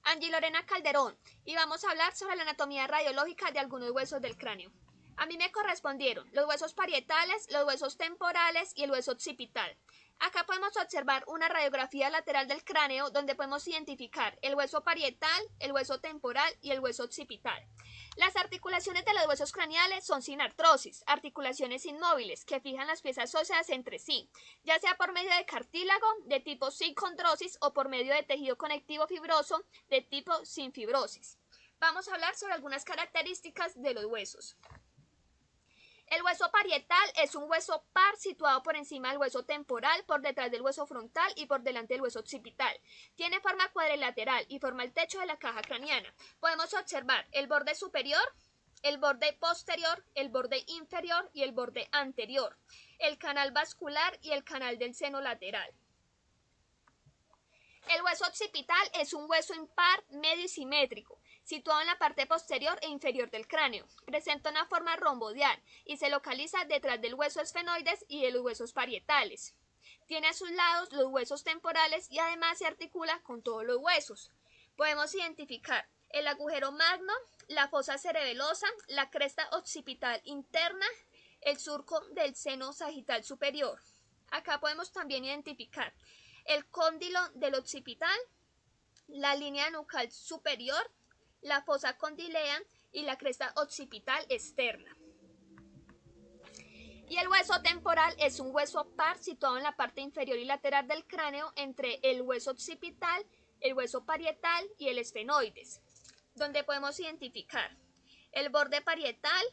Angie Lorena Calderón y vamos a hablar sobre la anatomía radiológica de algunos huesos del cráneo. A mí me correspondieron los huesos parietales, los huesos temporales y el hueso occipital. Acá podemos observar una radiografía lateral del cráneo donde podemos identificar el hueso parietal, el hueso temporal y el hueso occipital. Las articulaciones de los huesos craneales son sin artrosis, articulaciones inmóviles que fijan las piezas óseas entre sí, ya sea por medio de cartílago de tipo sin condrosis o por medio de tejido conectivo fibroso de tipo sin fibrosis. Vamos a hablar sobre algunas características de los huesos. El hueso parietal es un hueso par situado por encima del hueso temporal, por detrás del hueso frontal y por delante del hueso occipital. Tiene forma cuadrilateral y forma el techo de la caja craneana. Podemos observar el borde superior, el borde posterior, el borde inferior y el borde anterior, el canal vascular y el canal del seno lateral. El hueso occipital es un hueso impar medio y simétrico, situado en la parte posterior e inferior del cráneo. Presenta una forma romboidal y se localiza detrás del hueso esfenoides y de los huesos parietales. Tiene a sus lados los huesos temporales y además se articula con todos los huesos. Podemos identificar el agujero magno, la fosa cerebelosa, la cresta occipital interna, el surco del seno sagital superior. Acá podemos también identificar el cóndilo del occipital, la línea nucal superior, la fosa condilea y la cresta occipital externa. Y el hueso temporal es un hueso par situado en la parte inferior y lateral del cráneo entre el hueso occipital, el hueso parietal y el esfenoides, donde podemos identificar el borde parietal,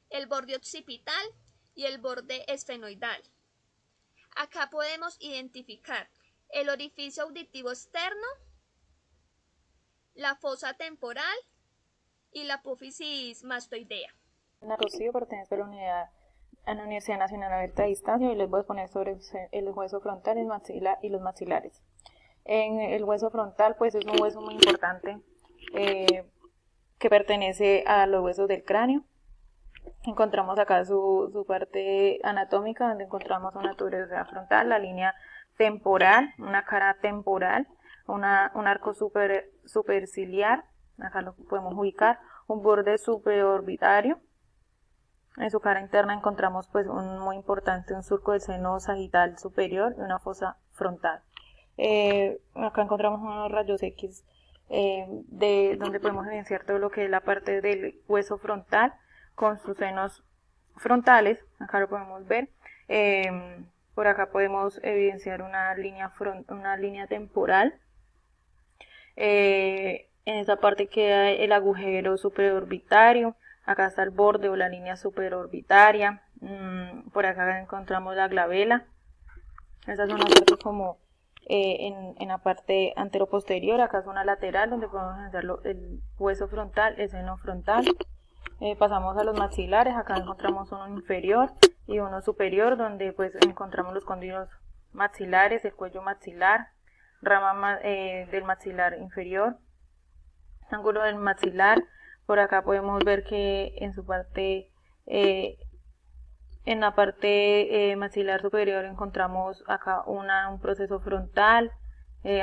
el borde occipital y el borde esfenoidal. Acá podemos identificar el orificio auditivo externo, la fosa temporal y la apófisis mastoidea. Ana Rocío, pertenezco a la Universidad Nacional Abierta de Distancia y les voy a exponer sobre el hueso frontal y los maxilares. En el hueso frontal, pues es un hueso muy importante que pertenece a los huesos del cráneo. Encontramos acá su parte anatómica, donde encontramos una tuberosidad frontal, la línea temporal, una cara temporal, un arco superciliar, acá lo podemos ubicar, un borde supraorbitario. En su cara interna encontramos pues muy importante un surco del seno sagital superior y una fosa frontal. Acá encontramos unos rayos X de donde podemos evidenciar todo lo que es la parte del hueso frontal con sus senos frontales. Acá lo podemos ver. Por acá podemos evidenciar una línea temporal. En esta parte queda el agujero supraorbitario. Acá está el borde o la línea supraorbitaria. Por acá encontramos la glabela. Esta es una parte como en la parte anteroposterior. Acá es una lateral donde podemos evidenciar el hueso frontal, el seno frontal. Pasamos a los maxilares. Acá encontramos uno inferior y uno superior, donde pues encontramos los cóndilos maxilares, el cuello maxilar, rama del maxilar inferior, ángulo del maxilar. Por acá podemos ver que en su parte, en la parte maxilar superior encontramos acá un proceso frontal,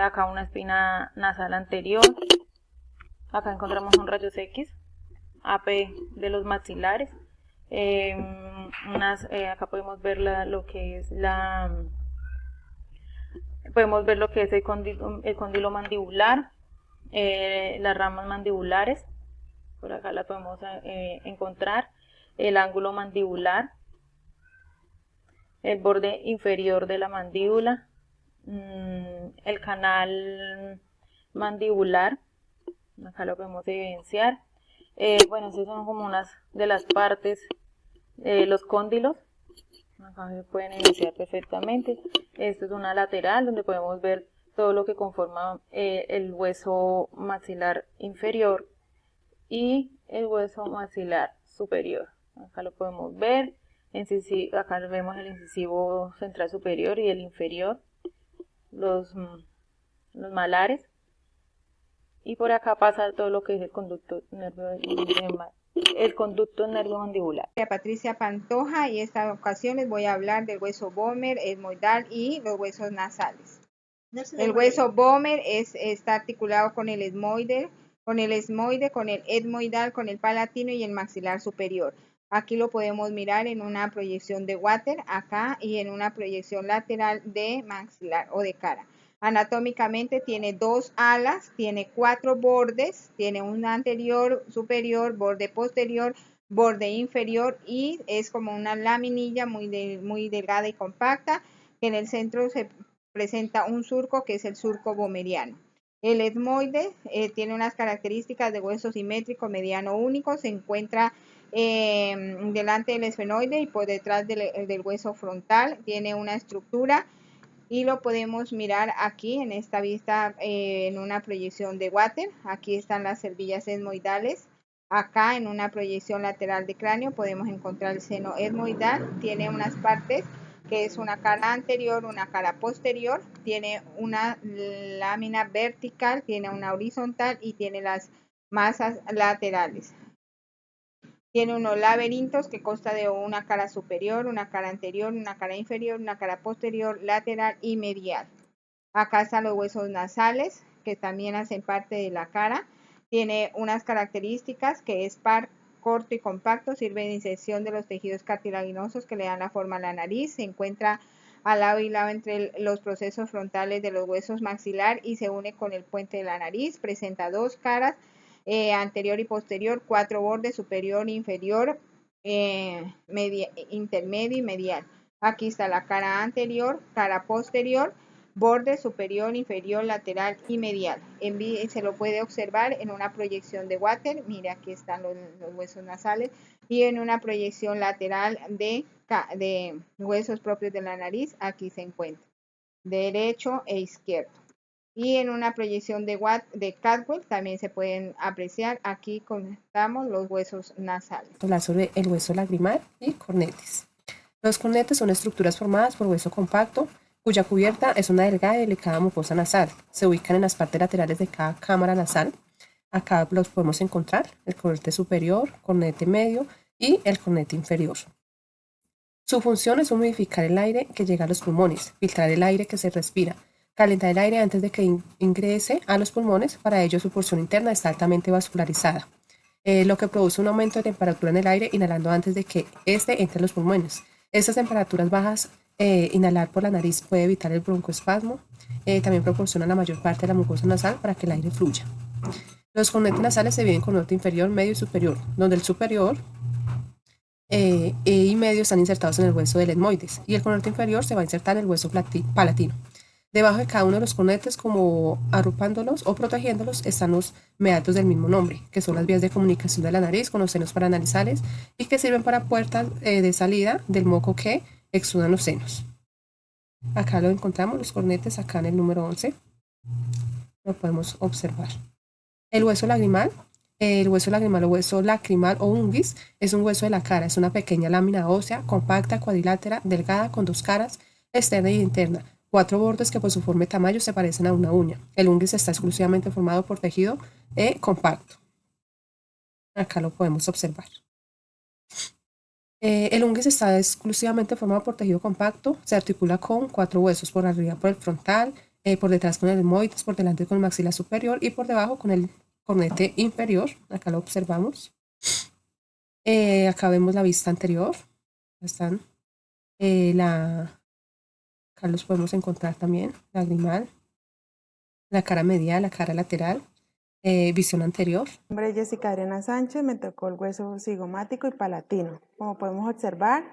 acá una espina nasal anterior. Acá encontramos un rayos X, AP de los maxilares. Acá podemos ver podemos ver lo que es el cóndilo mandibular, las ramas mandibulares. Por acá la podemos encontrar, el ángulo mandibular, el borde inferior de la mandíbula, el canal mandibular. Acá lo podemos evidenciar. Bueno, esas son como unas de las partes, los cóndilos. Acá se pueden evidenciar perfectamente. Esto es una lateral donde podemos ver todo lo que conforma el hueso maxilar inferior y el hueso maxilar superior. Acá lo podemos ver. Acá vemos el incisivo central superior y el inferior, los malares. Y por acá pasa todo lo que es el conducto nerviomandibular. Patricia Pantoja, y esta ocasión les voy a hablar del hueso vomer, etmoidal y los huesos nasales. El hueso Bomer está articulado con el esmoide, con el etmoidal, con el palatino y el maxilar superior. Aquí lo podemos mirar en una proyección de Water, acá, y en una proyección lateral de maxilar o de cara. Anatómicamente tiene dos alas, tiene 4 bordes, tiene un anterior, superior, borde posterior, borde inferior, y es como una laminilla muy delgada y compacta, que en el centro se presenta un surco que es el surco bomeriano. El etmoide tiene unas características de hueso simétrico mediano único, se encuentra delante del esfenoide y por detrás del hueso frontal, tiene una estructura y lo podemos mirar aquí en esta vista en una proyección de Water. Aquí están las cervillas etmoidales. Acá en una proyección lateral de cráneo podemos encontrar el seno etmoidal, tiene unas partes que es una cara anterior, una cara posterior, tiene una lámina vertical, tiene una horizontal y tiene las masas laterales. Tiene unos laberintos que consta de una cara superior, una cara anterior, una cara inferior, una cara posterior, lateral y medial. Acá están los huesos nasales, que también hacen parte de la cara. Tiene unas características que es par, corto y compacto, sirve de inserción de los tejidos cartilaginosos que le dan la forma a la nariz. Se encuentra al lado y lado entre los procesos frontales de los huesos maxilar y se une con el puente de la nariz. Presenta dos caras, anterior y posterior, 4 bordes, superior e inferior, intermedio y medial. Aquí está la cara anterior, cara posterior, borde superior, inferior, lateral y medial. Se lo puede observar en una proyección de Water, mire aquí están los huesos nasales, y en una proyección lateral de huesos propios de la nariz, aquí se encuentra, derecho e izquierdo. Y en una proyección de Cadwell también se pueden apreciar, aquí contamos los huesos nasales. Hablar sobre el hueso lagrimal y cornetes. Los cornetes son estructuras formadas por hueso compacto, cuya cubierta es una delgada y delicada mucosa nasal. Se ubican en las partes laterales de cada cámara nasal. Acá los podemos encontrar, el cornete superior, cornete medio y el cornete inferior. Su función es humidificar el aire que llega a los pulmones, filtrar el aire que se respira, calentar el aire antes de que ingrese a los pulmones. Para ello su porción interna está altamente vascularizada, lo que produce un aumento de temperatura en el aire inhalando antes de que éste entre a los pulmones. Estas temperaturas bajas, inhalar por la nariz puede evitar el broncoespasmo. También proporciona la mayor parte de la mucosa nasal para que el aire fluya. Los cornetes nasales se dividen en cornete inferior, medio y superior, donde el superior y medio están insertados en el hueso del etmoides y el cornete inferior se va a insertar en el hueso palatino. Debajo de cada uno de los cornetes, como agrupándolos o protegiéndolos, están los meatos del mismo nombre, que son las vías de comunicación de la nariz con los senos paranasales y que sirven para puertas de salida del moco que exudan los senos. Acá lo encontramos, los cornetes, acá en el número 11. Lo podemos observar. El hueso lagrimal. El hueso lagrimal o hueso lacrimal o unguis es un hueso de la cara. Es una pequeña lámina ósea, compacta, cuadrilátera, delgada, con dos caras, externa y interna. 4 bordes que por su forma y tamaño se parecen a una uña. El unguis está exclusivamente formado por tejido compacto. Acá lo podemos observar. El unguis está exclusivamente formado por tejido compacto. Se articula con 4 huesos, por arriba por el frontal, por detrás con el etmoides, por delante con el maxilar superior y por debajo con el cornete inferior. Acá lo observamos. Acá vemos la vista anterior. Están acá los podemos encontrar también, lagrimal, la cara medial, la cara lateral, visión anterior. Mi nombre es Jessica Adriana Sánchez, me tocó el hueso cigomático y palatino. Como podemos observar,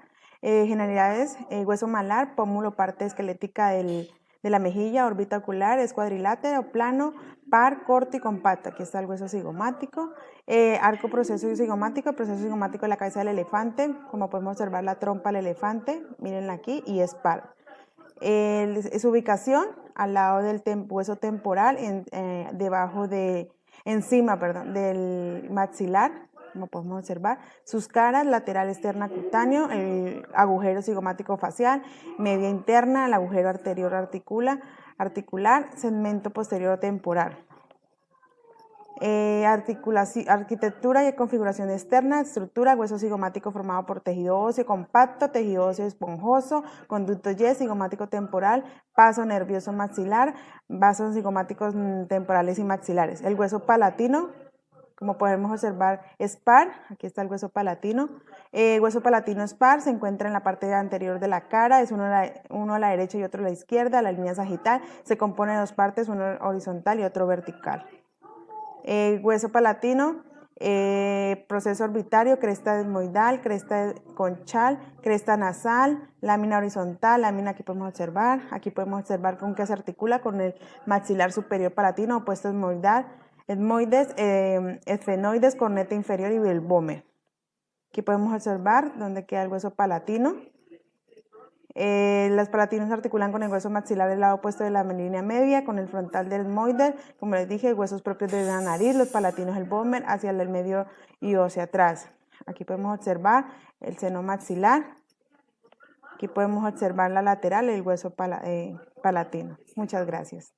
generalidades, hueso malar, pómulo, parte esquelética de la mejilla, órbita ocular, es cuadrilátero, plano, par, corto y compacto. Aquí está el hueso cigomático, arco proceso cigomático, el proceso cigomático de la cabeza del elefante. Como podemos observar, la trompa del elefante, mírenla aquí, y es par. Su ubicación al lado del hueso temporal, encima del maxilar, como podemos observar, sus caras, lateral externa cutáneo, el agujero cigomático facial, media interna, el agujero arterial articular, segmento posterior temporal. Arquitectura y configuración externa, estructura, hueso cigomático formado por tejido óseo compacto, tejido óseo esponjoso, conducto Y, cigomático temporal, paso nervioso maxilar, vasos cigomáticos temporales y maxilares. El hueso palatino, como podemos observar, SPAR, aquí está el hueso palatino. Hueso palatino SPAR se encuentra en la parte anterior de la cara, es uno a la derecha y otro a la izquierda, la línea sagital, se compone de dos partes, uno horizontal y otro vertical. Hueso palatino, proceso orbitario, cresta desmoidal, cresta conchal, cresta nasal, lámina horizontal, lámina aquí podemos observar con qué se articula con el maxilar superior palatino, opuesto etmoides, esfenoides, corneta inferior y el vómer. Aquí podemos observar dónde queda el hueso palatino. Los palatinos se articulan con el hueso maxilar del lado opuesto de la línea media, con el frontal del etmoides, como les dije, huesos propios de la nariz, los palatinos el vómer hacia el medio y hacia atrás. Aquí podemos observar el seno maxilar. Aquí podemos observar la lateral, el hueso palatino. Muchas gracias.